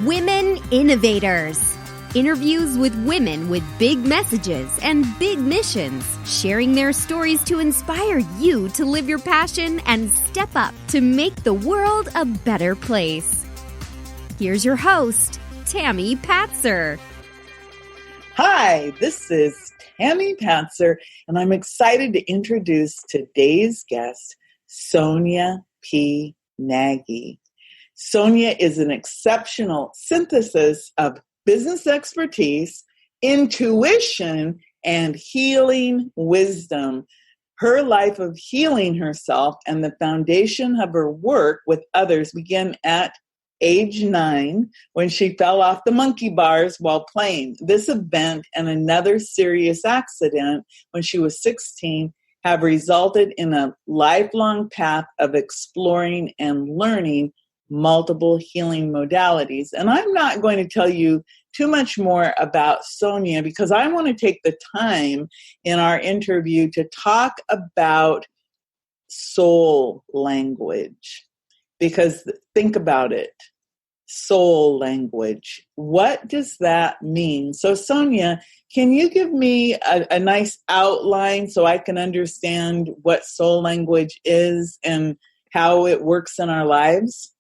Women Innovators. Interviews with women with big messages and big missions, sharing their stories to inspire you to live your passion and step up to make the world a better place. Here's your host, Tammy Patzer. Hi, this is Tammy Patzer, and I'm excited to introduce today's guest, SONYA P. Nagy. SONYA is an exceptional synthesis of business expertise, intuition, and healing wisdom. Her life of healing herself and the foundation of her work with others began at age 9 when she fell off the monkey bars while playing. This event and another serious accident when she was 16 have resulted in a lifelong path of exploring and learning multiple healing modalities. And I'm not going to tell you too much more about SONYA because I want to take the time in our interview to talk about soul language. Because think about it, soul language. What does that mean? So SONYA, can you give me a nice outline so I can understand what soul language is and how it works in our lives?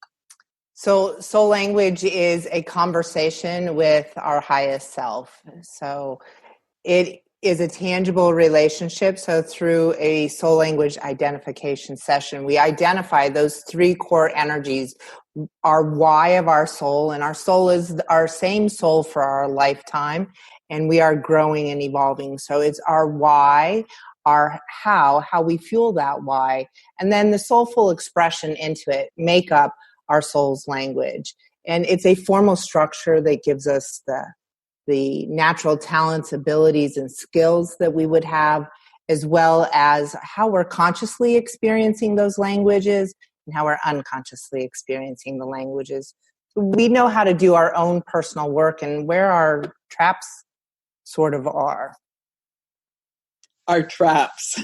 So soul language is a conversation with our highest self. So it is a tangible relationship. So through a soul language identification session, we identify those 3 core energies, our why of our soul, and our soul is our same soul for our lifetime, and we are growing and evolving. So it's our why, our how we fuel that why, and then the soulful expression into it make up our soul's language. And it's a formal structure that gives us the natural talents, abilities, and skills that we would have, as well as how we're consciously experiencing those languages and how we're unconsciously experiencing the languages. We know how to do our own personal work and where our traps sort of are. Our traps.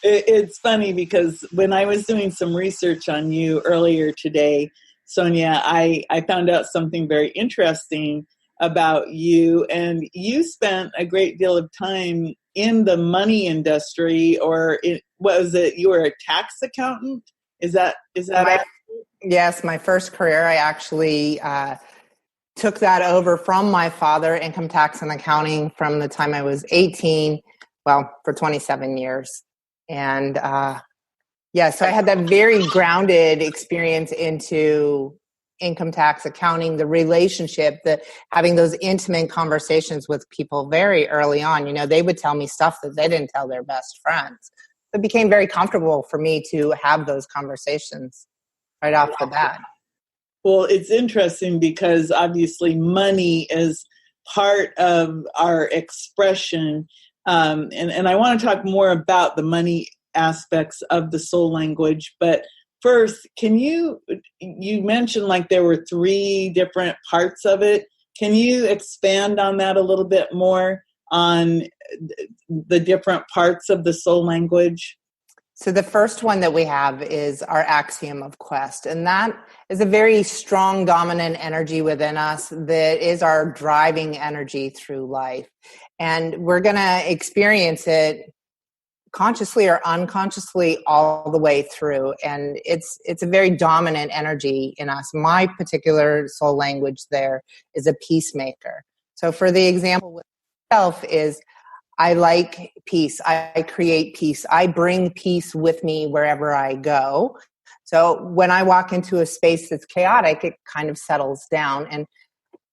It's funny because when I was doing some research on you earlier today, SONYA, I found out something very interesting about you, and you spent a great deal of time in the money industry, or what was it? You were a tax accountant? Is that accurate? Yes, my first career, I actually took that over from my father, income tax and accounting, from the time I was 18. Well, for 27 years. And so I had that very grounded experience into income tax accounting, the relationship, having those intimate conversations with people very early on. You know, they would tell me stuff that they didn't tell their best friends. It became very comfortable for me to have those conversations right off the bat. Well, it's interesting because obviously money is part of our expression. And I want to talk more about the money aspects of the soul language. But first, you mentioned like there were 3 different parts of it. Can you expand on that a little bit more on the different parts of the soul language? So the first one that we have is our axiom of quest. And that is a very strong, dominant energy within us that is our driving energy through life. And we're going to experience it consciously or unconsciously all the way through. And it's a very dominant energy in us. My particular soul language there is a peacemaker. So for the example with myself is, I like peace. I create peace. I bring peace with me wherever I go. So when I walk into a space that's chaotic, it kind of settles down. And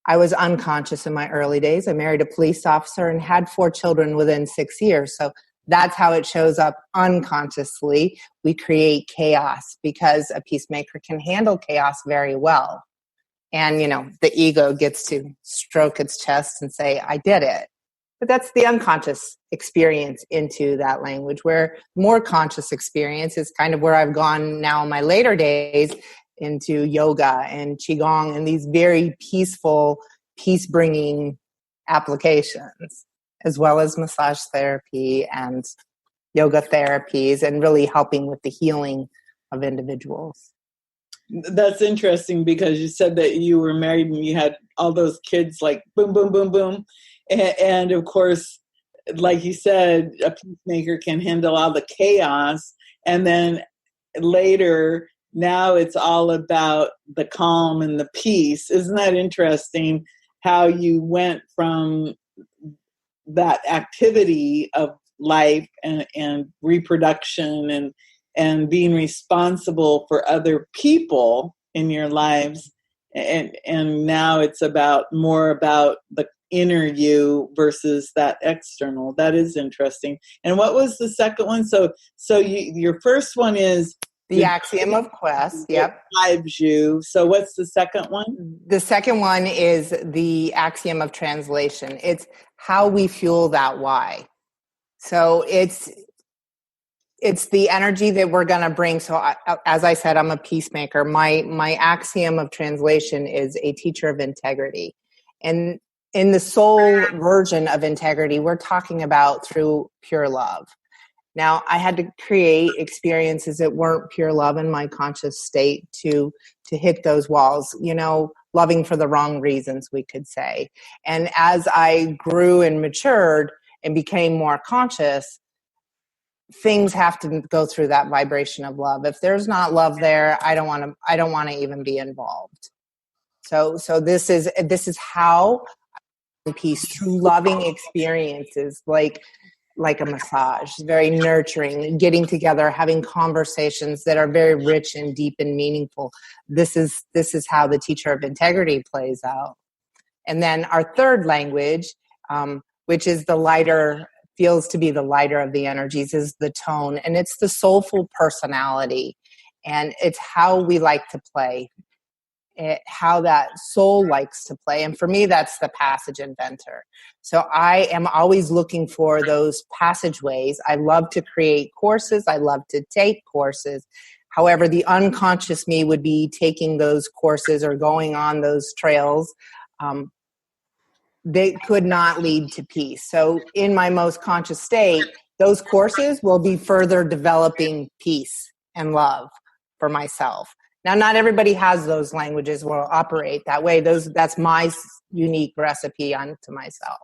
I was unconscious in my early days. I married a police officer and had 4 children within 6 years. So that's how it shows up unconsciously. We create chaos because a peacemaker can handle chaos very well. And, you know, the ego gets to stroke its chest and say, I did it. But that's the unconscious experience into that language, where more conscious experience is kind of where I've gone now in my later days into yoga and qigong and these very peaceful, peace-bringing applications, as well as massage therapy and yoga therapies, and really helping with the healing of individuals. That's interesting because you said that you were married and you had all those kids like boom, boom, boom, boom. And of course, like you said, a peacemaker can handle all the chaos. And then later, now it's all about the calm and the peace. Isn't that interesting how you went from that activity of life and reproduction and being responsible for other people in your lives, and now it's more about the inner you versus that external. That is interesting. And what was the second one? So your first one is the axiom of quest. Yep. Drives you. So what's the second one? The second one is the axiom of translation. It's how we fuel that why. So it's the energy that we're going to bring. So as I said, I'm a peacemaker. My axiom of translation is a teacher of integrity. And in the soul version of integrity, we're talking about through pure love. Now, I had to create experiences that weren't pure love in my conscious state to hit those walls, loving for the wrong reasons, we could say. And as I grew and matured and became more conscious, things have to go through that vibration of love. If there's not love there, I don't want to even be involved. So this is how peace through loving experiences, like a massage, very nurturing, getting together, having conversations that are very rich and deep and meaningful. This is how the teacher of integrity plays out. And then our third language, which is the lighter, feels to be the lighter of the energies, is the tone. And it's the soulful personality. And it's how we like to play. How that soul likes to play. And for me, that's the passage inventor. So I am always looking for those passageways. I love to create courses. I love to take courses. However, the unconscious me would be taking those courses or going on those trails. They could not lead to peace. So in my most conscious state, those courses will be further developing peace and love for myself. Now, not everybody has those languages will operate that way. That's my unique recipe unto myself.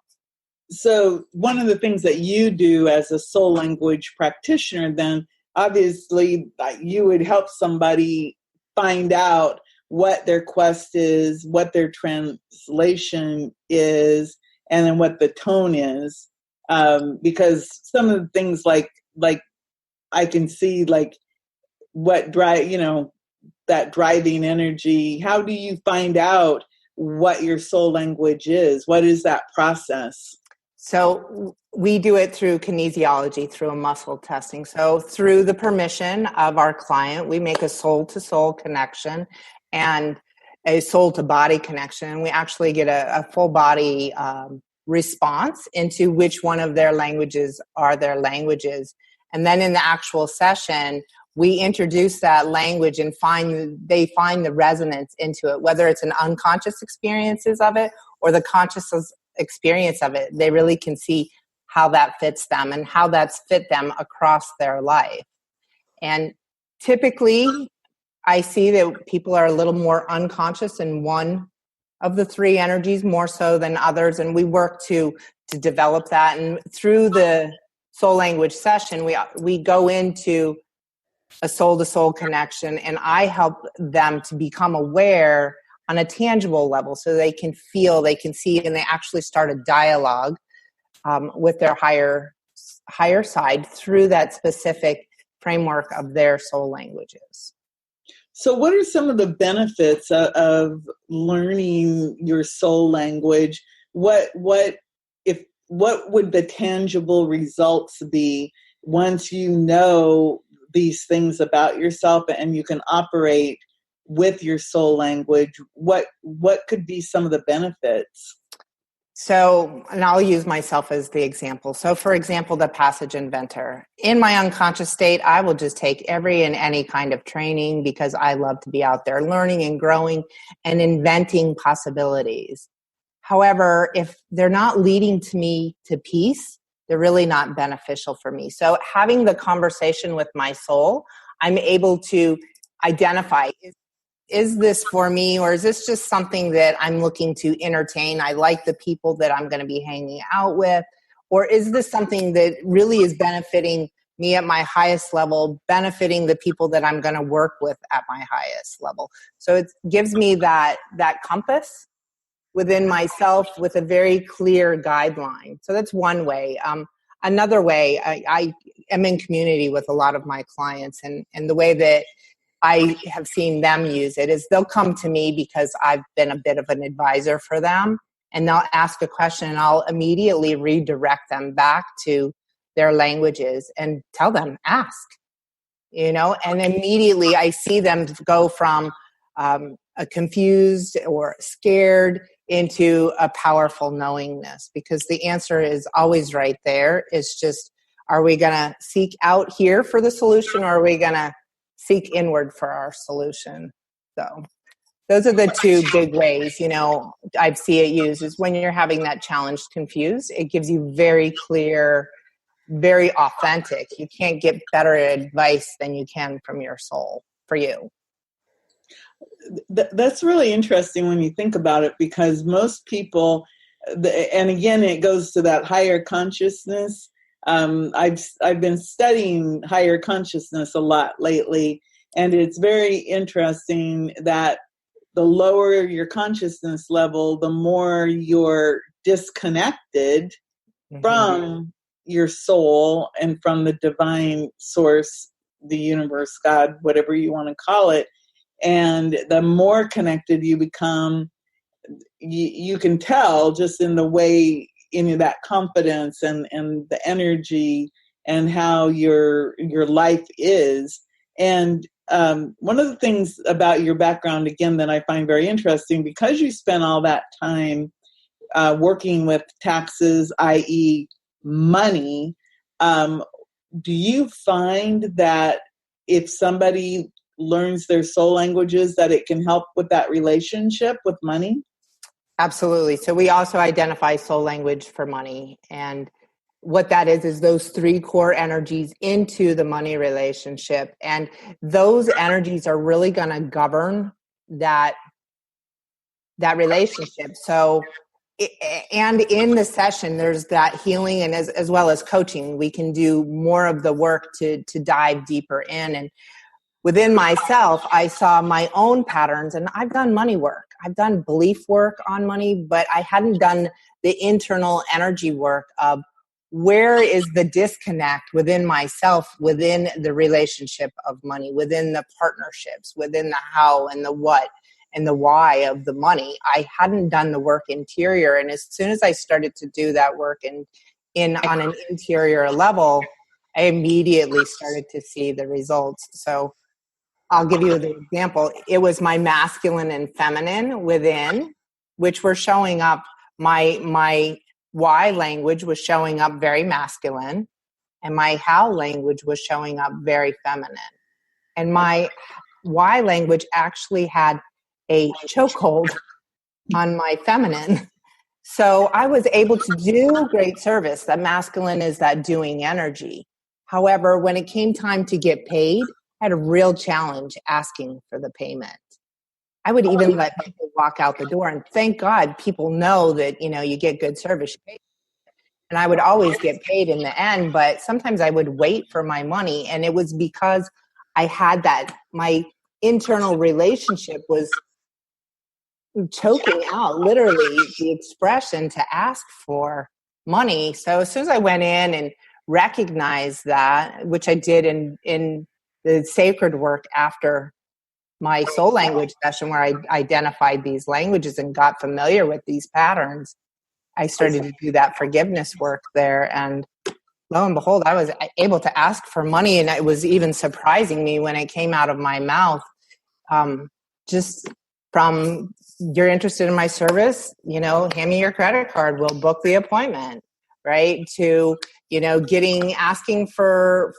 So one of the things that you do as a soul language practitioner, then obviously you would help somebody find out what their quest is, what their translation is, and then what the tone is. Because some of the things like I can see like what that driving energy. How do you find out what your soul language is? What is that process? So we do it through kinesiology, through a muscle testing. So through the permission of our client, we make a soul-to-soul connection and a soul-to-body connection. We actually get a full body response into which one of their languages are their languages. And then in the actual session, we introduce that language and they find the resonance into it, whether it's an unconscious experiences of it or the conscious experience of it. They really can see how that fits them and how that's fit them across their life. And typically, I see that people are a little more unconscious in one of the three energies more so than others, and we work to develop that. And through the soul language session, we go into a soul-to-soul connection, and I help them to become aware on a tangible level so they can feel, they can see, and they actually start a dialogue with their higher side through that specific framework of their soul languages. So what are some of the benefits of learning your soul language? What would the tangible results be once you know these things about yourself and you can operate with your soul language? What could be some of the benefits? So, and I'll use myself as the example. So for example, the passage inventor. In my unconscious state, I will just take every and any kind of training because I love to be out there learning and growing and inventing possibilities. However, if they're not leading to me to peace, they're really not beneficial for me. So having the conversation with my soul, I'm able to identify, is this for me, or is this just something that I'm looking to entertain? I like the people that I'm going to be hanging out with. Or is this something that really is benefiting me at my highest level, benefiting the people that I'm going to work with at my highest level? So it gives me that compass within myself with a very clear guideline. So that's one way. Another way, I am in community with a lot of my clients, and the way that I have seen them use it is they'll come to me because I've been a bit of an advisor for them, and they'll ask a question and I'll immediately redirect them back to their languages and tell them, ask, and immediately I see them go from a confused or scared into a powerful knowingness, because the answer is always right there. It's just, are we going to seek out here for the solution, or are we going to seek inward for our solution? So those are the two big ways, I see it used, is when you're having that challenge confused, it gives you very clear, very authentic. You can't get better advice than you can from your soul for you. That's really interesting when you think about it, because most people, and again, it goes to that higher consciousness. I've been studying higher consciousness a lot lately, and it's very interesting that the lower your consciousness level, the more you're disconnected from your soul and from the divine source, the universe, God, whatever you want to call it. And the more connected you become, you can tell just in the way, in that confidence and the energy and how your life is. And one of the things about your background, again, that I find very interesting, because you spent all that time working with taxes, i.e. money, do you find that if somebody learns their soul languages, that it can help with that relationship with money? Absolutely. So we also identify soul language for money. And what that is those three core energies into the money relationship. And those energies are really going to govern that relationship. So, and in the session, there's that healing, and as well as coaching, we can do more of the work to dive deeper in. And within myself, I saw my own patterns, and I've done money work. I've done belief work on money, but I hadn't done the internal energy work of where is the disconnect within myself, within the relationship of money, within the partnerships, within the how and the what and the why of the money. I hadn't done the work interior. And as soon as I started to do that work on an interior level, I immediately started to see the results. So I'll give you the example. It was my masculine and feminine within, which were showing up. My why language was showing up very masculine, and my how language was showing up very feminine. And my why language actually had a chokehold on my feminine. So I was able to do great service. That masculine is that doing energy. However, when it came time to get paid, I had a real challenge asking for the payment. I would even let people walk out the door, and thank God people know that, you get good service. And I would always get paid in the end, but sometimes I would wait for my money. And it was because I had my internal relationship was choking out literally the expression to ask for money. So as soon as I went in and recognized that, which I did in the sacred work after my soul language session, where I identified these languages and got familiar with these patterns, I started to do that forgiveness work there. And lo and behold, I was able to ask for money. And it was even surprising me when it came out of my mouth, just from, you're interested in my service, hand me your credit card, we'll book the appointment, right? To, asking for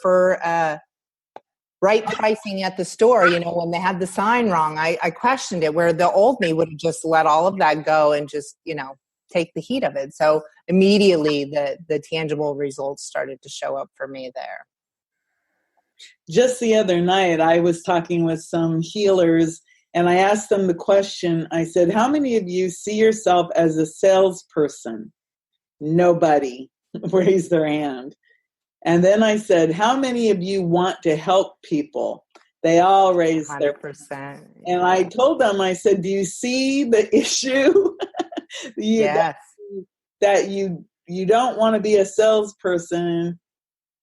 right pricing at the store, when they had the sign wrong, I questioned it, where the old me would have just let all of that go and just, take the heat of it. So immediately the tangible results started to show up for me there. Just the other night, I was talking with some healers, And I asked them the question, I said, how many of you see yourself as a salesperson? Nobody raised their hand. And then I said, how many of you want to help people? They all raised their 100%. And I told them, I said, do you see the issue? Yes. That you don't want to be a salesperson,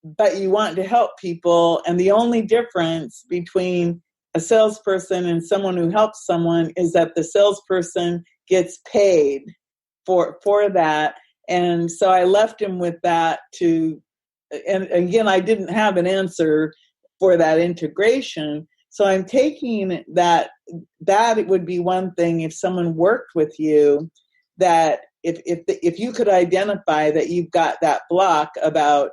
but you want to help people. And the only difference between a salesperson and someone who helps someone is that the salesperson gets paid for that. And so I left him with that and again, I didn't have an answer for that integration. So I'm taking that it would be one thing if someone worked with you, that if you could identify that you've got that block about,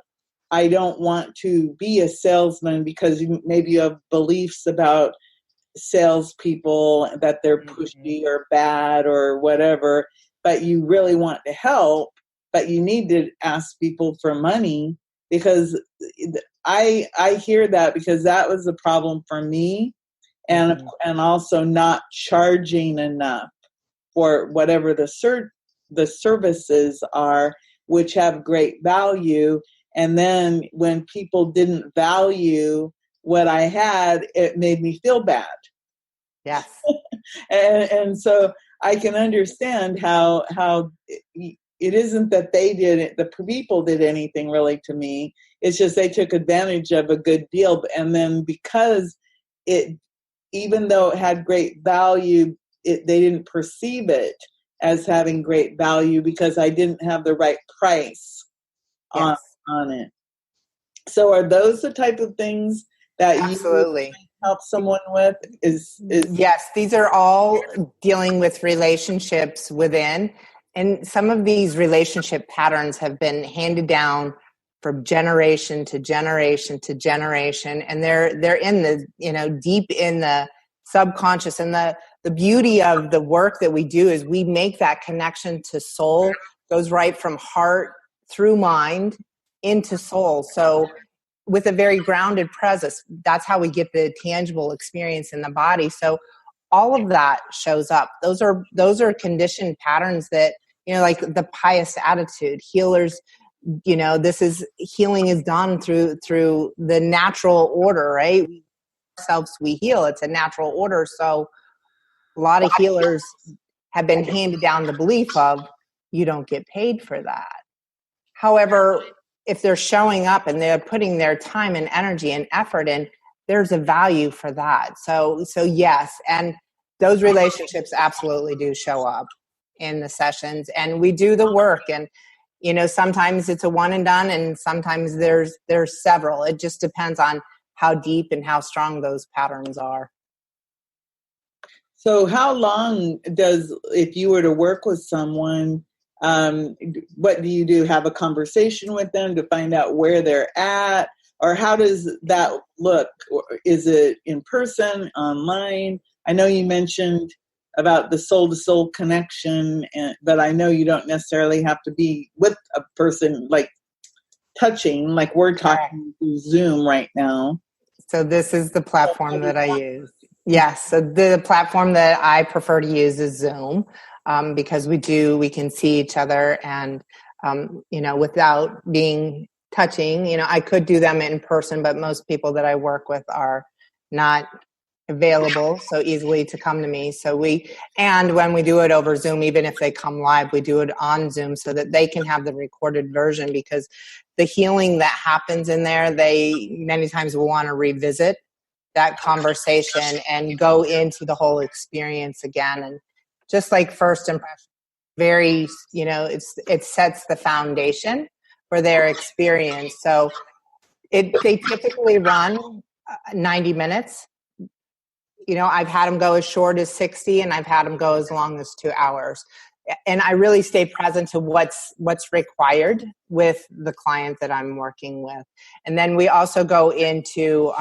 I don't want to be a salesman because maybe you have beliefs about salespeople, that they're pushy or bad or whatever, but you really want to help, but you need to ask people for money. Because I hear that, because that was a problem for me, and also not charging enough for whatever the services are, which have great value. And then when people didn't value what I had, it made me feel bad. Yes. and so I can understand how it isn't that the people did anything really to me. It's just they took advantage of a good deal. And then because even though it had great value, they didn't perceive it as having great value because I didn't have the right price on it. So are those the type of things that Absolutely. you help someone with? Yes, these are all dealing with relationships within. And some of these relationship patterns have been handed down from generation to generation to generation. And they're in the, deep in the subconscious. And the beauty of the work that we do is we make that connection to soul, goes right from heart through mind into soul. So with a very grounded presence, that's how we get the tangible experience in the body. So all of that shows up. Those are conditioned patterns that, like the pious attitude, healers, healing is done through the natural order, right? Ourselves, we heal. It's a natural order. So a lot of healers have been handed down the belief of you don't get paid for that. However, if they're showing up and they're putting their time and energy and effort in, there's a value for that. So yes, and those relationships absolutely do show up in the sessions, and we do the work. And sometimes it's a one and done, and sometimes there's several. It just depends on how deep and how strong those patterns are. So how long if you were to work with someone, what do you do? Have a conversation with them to find out where they're at? Or how does that look? Is it in person, online? I know you mentioned about the soul-to-soul connection, but I know you don't necessarily have to be with a person, like touching, like we're talking through Zoom right now. So this is the platform that I use. Yes, so the platform that I prefer to use is Zoom, because we can see each other, and without being touching. I could do them in person, but most people that I work with are not available so easily to come to me. And when we do it over Zoom, even if they come live, we do it on Zoom so that they can have the recorded version, because the healing that happens in there, they many times will want to revisit that conversation and go into the whole experience again. And just like first impression, very, it sets the foundation for their experience. So they typically run 90 minutes. I've had them go as short as 60, and I've had them go as long as 2 hours. And I really stay present to what's required with the client that I'm working with. And then we also go into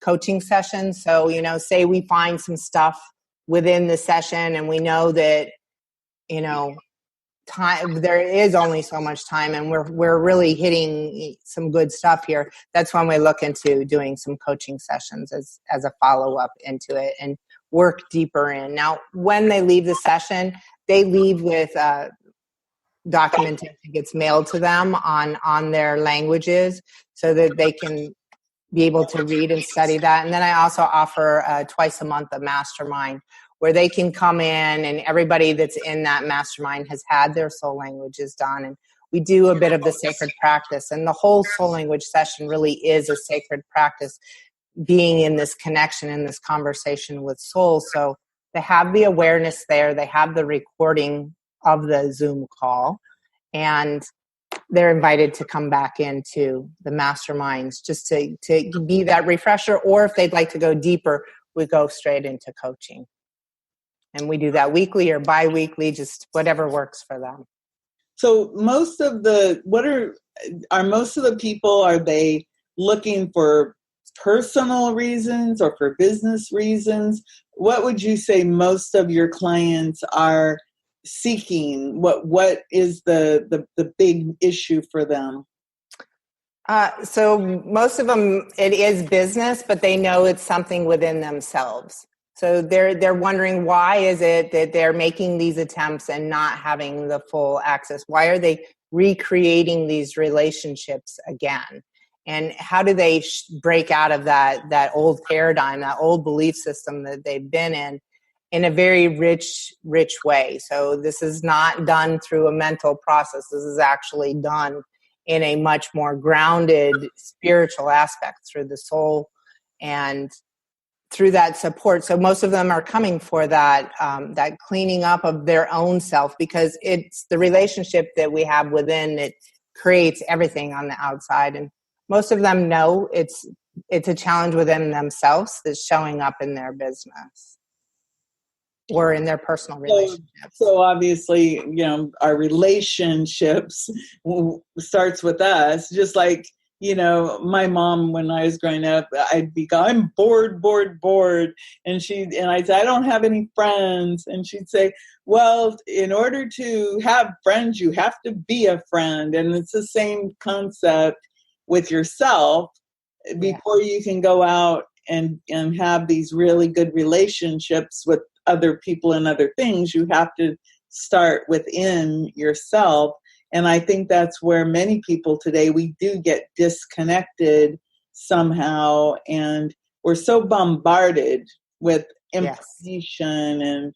coaching sessions. So, say we find some stuff within the session and we know that, time, there is only so much time, and we're really hitting some good stuff here. That's when we look into doing some coaching sessions as a follow-up into it. And work deeper in. Now, when they leave the session, they leave with documentation gets mailed to them on their languages so that they can be able to read and study that. And then I also offer twice a month a mastermind where they can come in, and everybody that's in that mastermind has had their soul languages done. And we do a bit of the sacred practice. And the whole soul language session really is a sacred practice, being in this connection, in this conversation with soul. So they have the awareness there. They have the recording of the Zoom call. And they're invited to come back into the masterminds just to be that refresher. Or if they'd like to go deeper, we go straight into coaching. And we do that weekly or bi-weekly, just whatever works for them. So most of the, most of the people, are they looking for personal reasons or for business reasons? What would you say most of your clients are seeking? What is the big issue for them? So most of them, it is business, but they know it's something within themselves. So they're wondering, why is it that they're making these attempts and not having the full access? Why are they recreating these relationships again? And how do they break out of that old paradigm, that old belief system that they've been in a very rich way? So this is not done through a mental process. This is actually done in a much more grounded spiritual aspect through the soul and through that support. So most of them are coming for that cleaning up of their own self, because it's the relationship that we have within that creates everything on the outside. And most of them know it's a challenge within themselves that's showing up in their business or in their personal relationships. So obviously, our relationships starts with us, just like, my mom, when I was growing up, I'd be going, I'm bored. And I'd say, I don't have any friends. And she'd say, well, in order to have friends, you have to be a friend. And it's the same concept with yourself. Before you can go out and have these really good relationships with other people and other things, you have to start within yourself. And I think that's where many people today, we do get disconnected somehow. And we're so bombarded with information and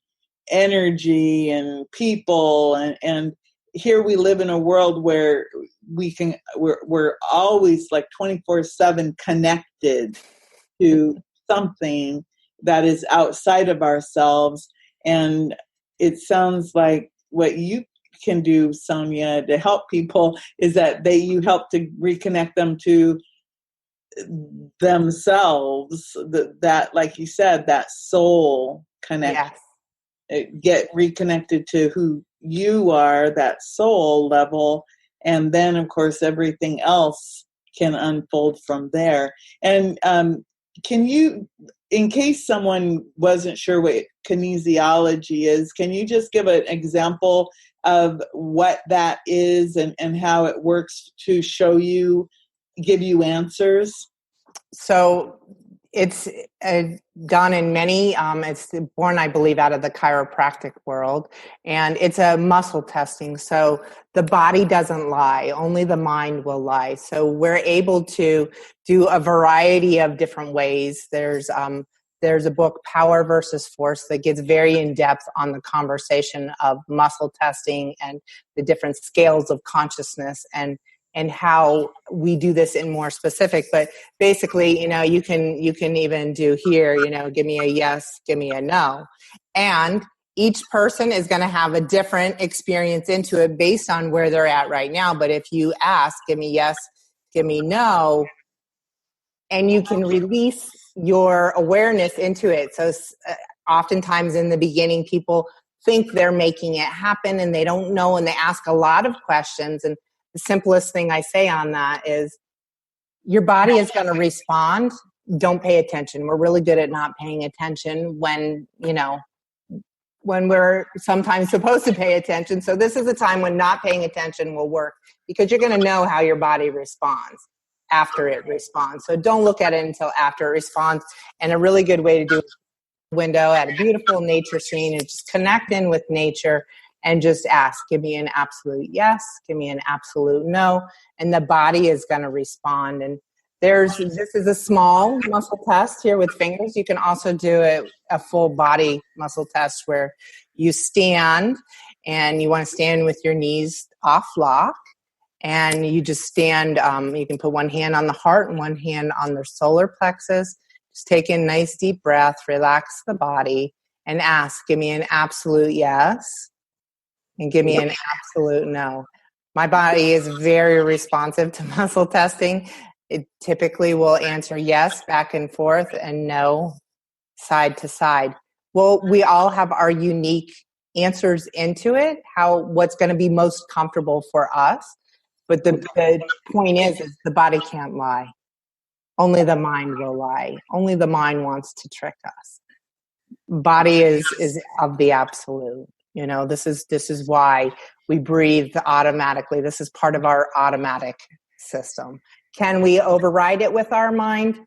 energy and people. And here we live in a world where we're always like 24/7 connected to something that is outside of ourselves. And it sounds like what you can do, Sonya, to help people is that you help to reconnect them to themselves, that, like you said, that soul connection. Get reconnected to who you are, that soul level, and then of course everything else can unfold from there. And can you, in case someone wasn't sure what kinesiology is, can you just give an example of what that is and how it works to give you answers? So it's done in many, it's born, I believe, out of the chiropractic world, and it's a muscle testing. So the body doesn't lie, only the mind will lie. So we're able to do a variety of different ways. There's a book, Power versus Force, that gets very in depth on the conversation of muscle testing and the different scales of consciousness and how we do this in more specific. But basically, you can even do here, give me a yes, give me a no. And each person is going to have a different experience into it based on where they're at right now. But if you ask, give me yes, give me no, and you can release your awareness into it. So oftentimes in the beginning, people think they're making it happen and they don't know, and they ask a lot of questions. And the simplest thing I say on that is your body is going to respond. Don't pay attention. We're really good at not paying attention when we're sometimes supposed to pay attention. So this is a time when not paying attention will work, because you're going to know how your body responds after it responds. So don't look at it until after it responds. And a really good way to do it window at a beautiful nature scene and just connect in with nature and just ask, give me an absolute yes, give me an absolute no, and the body is going to respond. And this is a small muscle test here with fingers. You can also do a full body muscle test where you stand, and you want to stand with your knees off lock, and you just stand. You can put one hand on the heart and one hand on the solar plexus. Just take in a nice deep breath, relax the body, and ask, give me an absolute yes, and give me an absolute no. My body is very responsive to muscle testing. It typically will answer yes back and forth and no side to side. Well, we all have our unique answers into it, what's going to be most comfortable for us. But the point is the body can't lie. Only the mind will lie. Only the mind wants to trick us. Body is of the absolute. You know, this is why we breathe automatically. This is part of our automatic system. Can we override it with our mind?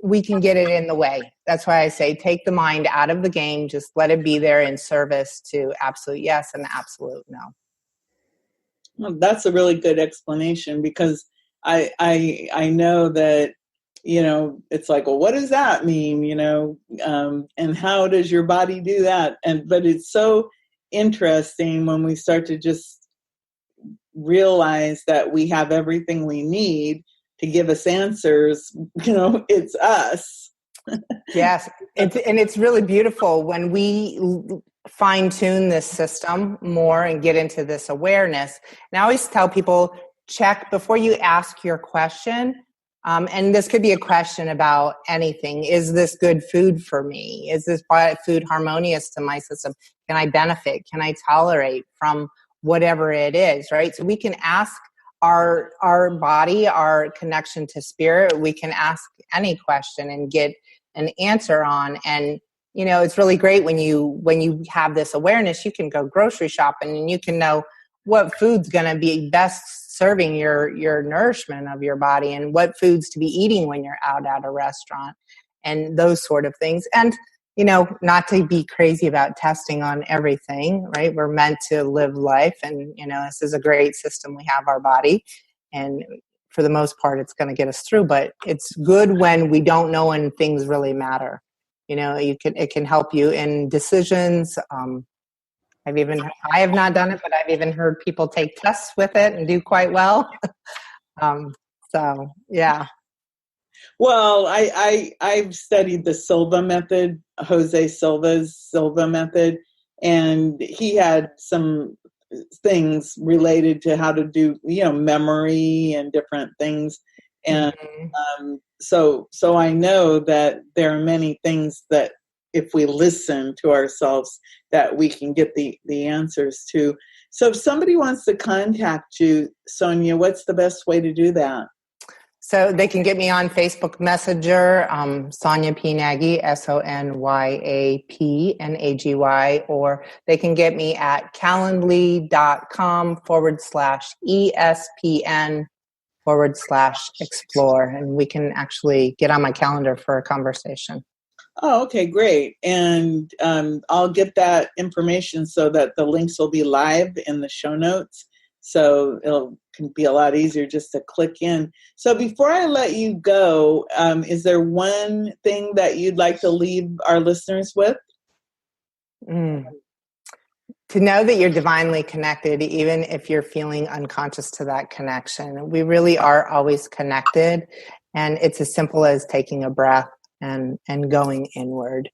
We can get it in the way. That's why I say take the mind out of the game. Just let it be there in service to absolute yes and absolute no. Well, that's a really good explanation, because I know that, you know, it's like, well, what does that mean? You know, and how does your body do that? But it's so interesting when we start to just realize that we have everything we need to give us answers. You know, it's us. Yes. It's really beautiful when we fine tune this system more and get into this awareness. And I always tell people, check before you ask your question. And this could be a question about anything. Is this good food for me? Is this food harmonious to my system? Can I benefit? Can I tolerate from whatever it is, right? So we can ask our body, our connection to spirit. We can ask any question and get an answer on. And, you know, it's really great when you have this awareness. You can go grocery shopping and you can know what food's going to be best serving your nourishment of your body, and what foods to be eating when you're out at a restaurant, and those sort of things. And, you know, not to be crazy about testing on everything, right? We're meant to live life, and, you know, this is a great system. We have our body, and for the most part, it's going to get us through. But it's good when we don't know when things really matter. You know, it can help you in decisions. I have not done it, but I've even heard people take tests with it and do quite well. So yeah. Well, I've studied the Silva method, Jose Silva's Silva method, and he had some things related to how to do, you know, memory and different things. And so I know that there are many things that if we listen to ourselves, that we can get the answers to. So if somebody wants to contact you, Sonya, what's the best way to do that? So they can get me on Facebook Messenger, Sonya P. Nagy, SONYAPNAGY, or they can get me at calendly.com/ESPN/explore, and we can actually get on my calendar for a conversation. Oh, okay, great. And I'll get that information so that the links will be live in the show notes. So can be a lot easier just to click in. So before I let you go, is there one thing that you'd like to leave our listeners with? To know that you're divinely connected, even if you're feeling unconscious to that connection. We really are always connected. And it's as simple as taking a breath and going inward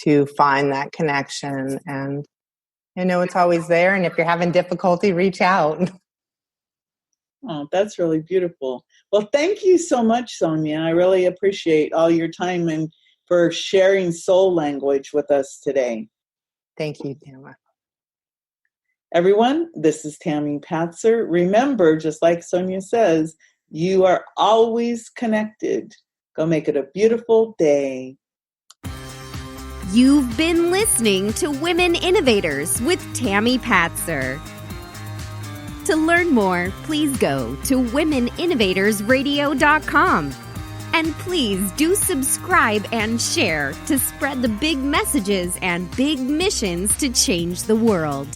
to find that connection. And, you know, it's always there. And if you're having difficulty, reach out. Oh, that's really beautiful. Well, thank you so much, Sonya. I really appreciate all your time and for sharing soul language with us today. Thank you, Tamara. Everyone, this is Tammy Patzer. Remember, just like Sonya says, you are always connected. Go make it a beautiful day. You've been listening to Women Innovators with Tammy Patzer. To learn more, please go to womeninnovatorsradio.com. And please do subscribe and share to spread the big messages and big missions to change the world.